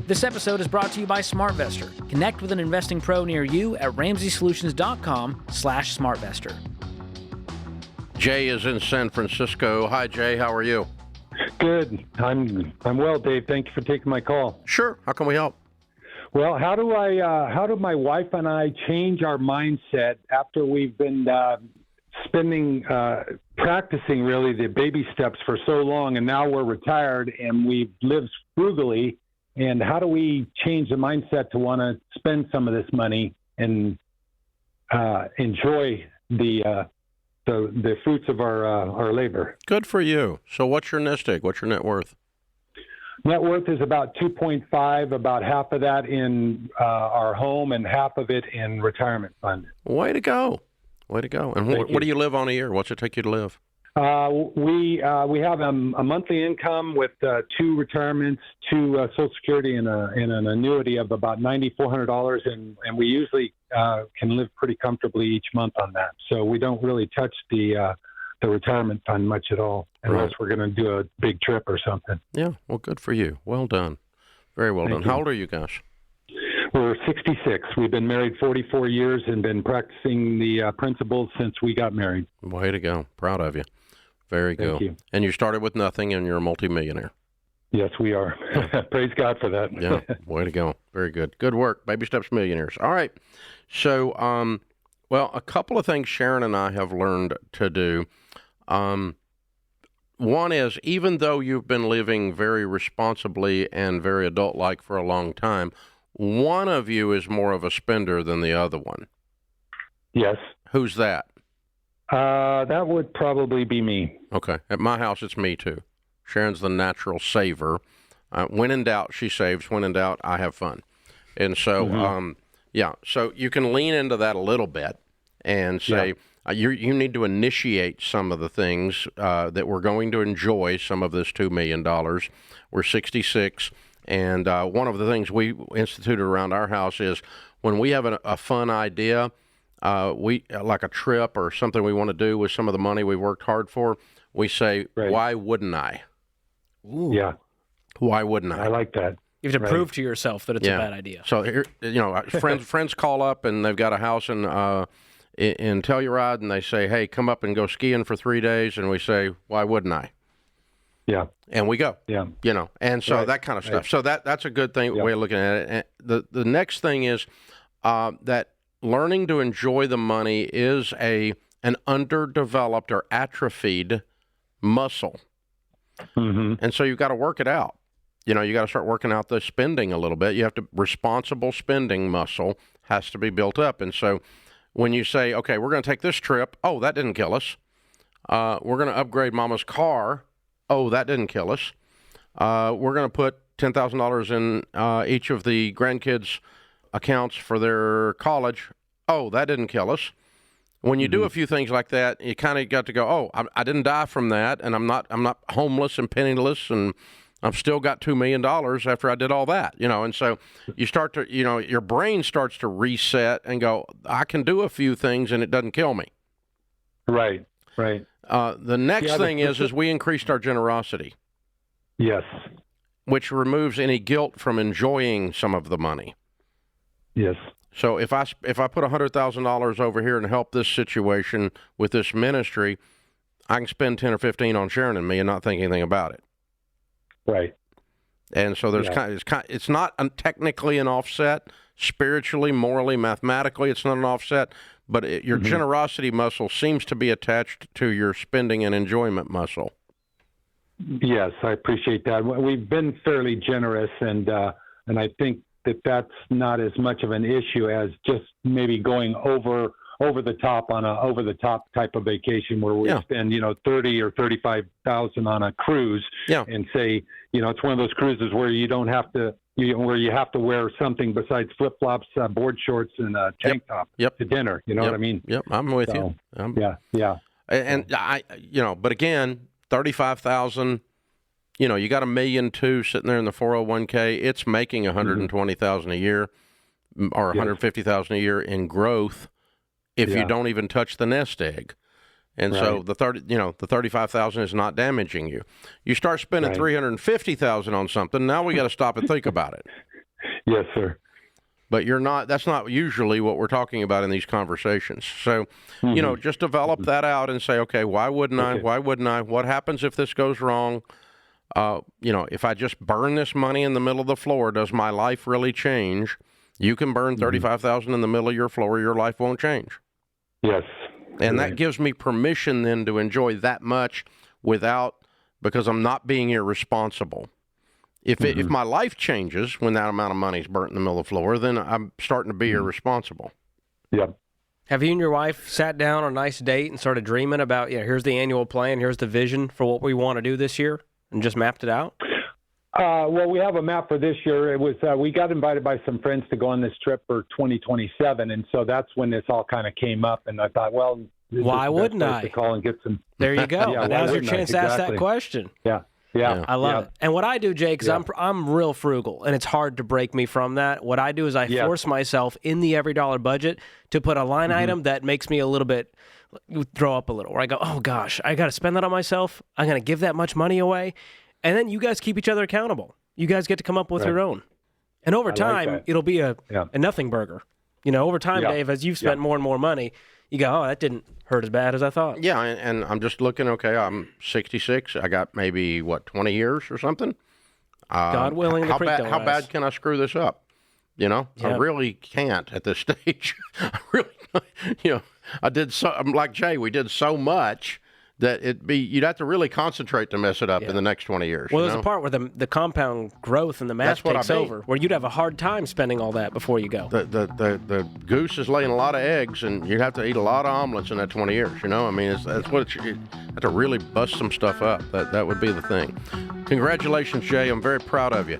This episode is brought to you by SmartVestor. Connect with an investing pro near you at RamseySolutions.com/SmartVestor. Jay is in San Francisco. Hi, Jay. How are you? Good. I'm well, Dave. Thank you for taking my call. Sure. How can we help? Well, how do my wife and I change our mindset after we've been practicing really the baby steps for so long, and now we're retired and we've lived frugally? And how do we change the mindset to want to spend some of this money and enjoy the fruits of our labor? Good for you. So what's your nest egg? What's your net worth? Net worth is about 2.5, about half of that in our home and half of it in retirement fund. Way to go. Way to go. And what do you live on a year? What's it take you to live? We have a monthly income with 2 retirements, 2 Social Security, and an annuity of about $9,400, and we usually can live pretty comfortably each month on that. So we don't really touch the retirement fund much at all, unless we're going to do a big trip or something. Yeah, well, good for you. Well done. Very well done. How old are you guys? We're 66. We've been married 44 years and been practicing the principles since we got married. Way to go. Proud of you. Very good. Thank you. And you started with nothing, and you're a multimillionaire. Yes, we are. Praise God for that. Yeah, way to go. Very good. Good work. Baby steps, millionaires. All right. So, well, a couple of things Sharon and I have learned to do. One is, even though you've been living very responsibly and very adult-like for a long time, one of you is more of a spender than the other one. Yes. Who's that? That would probably be me. Okay. At my house, it's me too. Sharon's the natural saver. When in doubt, she saves. When in doubt, I have fun. And so, yeah, so you can lean into that a little bit and say, you need to initiate some of the things that we're going to enjoy, some of this $2 million. We're 66, and one of the things we instituted around our house is when we have a fun idea, we like a trip or something we want to do with some of the money we worked hard for, we say, why wouldn't I? Ooh. Yeah. Why wouldn't I? I like that. You have to prove to yourself that it's a bad idea. So here, friends call up and they've got a house in Telluride, and they say, hey, come up and go skiing for 3 days. And we say, why wouldn't I? Yeah. And we go. Yeah. And so that kind of stuff. Right. So that's a good way of looking at it. And the next thing is that learning to enjoy the money is an underdeveloped or atrophied muscle. Mm-hmm. And so you've got to work it out. You got to start working out the spending a little bit. Responsible spending muscle has to be built up. And so when you say, okay, we're going to take this trip, oh, that didn't kill us. We're going to upgrade Mama's car. Oh, that didn't kill us. We're going to put $10,000 in each of the grandkids' accounts for their college. Oh, that didn't kill us. When you do a few things like that, you kind of got to go, oh, I didn't die from that, and I'm not homeless and penniless, and I've still got $2 million after I did all that, And so you start to, your brain starts to reset and go, I can do a few things, and it doesn't kill me. Right. The next thing is we increased our generosity. Yes. Which removes any guilt from enjoying some of the money. Yes. So if I put $100,000 over here and help this situation with this ministry, I can spend 10 or 15 on Sharon and me and not think anything about it. Right. And so it's not technically an offset, spiritually, morally, mathematically, it's not an offset, but your generosity muscle seems to be attached to your spending and enjoyment muscle. Yes, I appreciate that. We've been fairly generous, and I think that's not as much of an issue as just maybe going over the top on a over the top type of vacation where we spend $30,000 or $35,000 on a cruise, and say it's one of those cruises where you don't have to where you have to wear something besides flip flops, board shorts, and a tank top to dinner. You know what I mean? Yep, I'm with you. Yeah. And I but again, 35,000. You got $1.2 million sitting there in the 401k. It's making $120,000 a year, or $150,000 a year in growth if you don't even touch the nest egg. And so the 35,000 is not damaging you. You start spending $350,000 on something. Now we got to stop and think about it. Yes, sir. But that's not usually what we're talking about in these conversations. So, just develop that out and say, okay, why wouldn't I? Why wouldn't I? What happens if this goes wrong? If I just burn this money in the middle of the floor, does my life really change? You can burn $35,000 in the middle of your floor, your life won't change. Yes. And that gives me permission then to enjoy that much because I'm not being irresponsible. If my life changes when that amount of money is burnt in the middle of the floor, then I'm starting to be irresponsible. Yep. Have you and your wife sat down on a nice date and started dreaming about, here's the annual plan, here's the vision for what we want to do this year, and just mapped it out? Well, we have a map for this year. It was we got invited by some friends to go on this trip for 2027, and so that's when this all kind of came up. And I thought, well, why wouldn't I? To call and get some. There you go. Yeah, now's your chance to ask that question. Yeah. I love it. And what I do, Jay, because I'm real frugal, and it's hard to break me from that. What I do is I force myself in the every dollar budget to put a line item that makes me a little bit throw up a little. Where I go, oh gosh, I got to spend that on myself. I'm going to give that much money away. And then you guys keep each other accountable. You guys get to come up with your own. And over time, it'll be a nothing burger. Over time, Dave, as you've spent more and more money, you go, oh, that didn't hurt as bad as I thought. Yeah, and I'm just looking, okay, I'm 66. I got maybe, 20 years or something? God willing, how bad can I screw this up? I really can't at this stage. I really, I did I'm like Jay, we did so much that you'd have to really concentrate to mess it up in the next 20 years. Well, there's a part where the compound growth and the math takes over, where you'd have a hard time spending all that before you go. The goose is laying a lot of eggs, and you'd have to eat a lot of omelets in that 20 years. I mean, that's what you have to really bust some stuff up. That would be the thing. Congratulations, Jay. I'm very proud of you.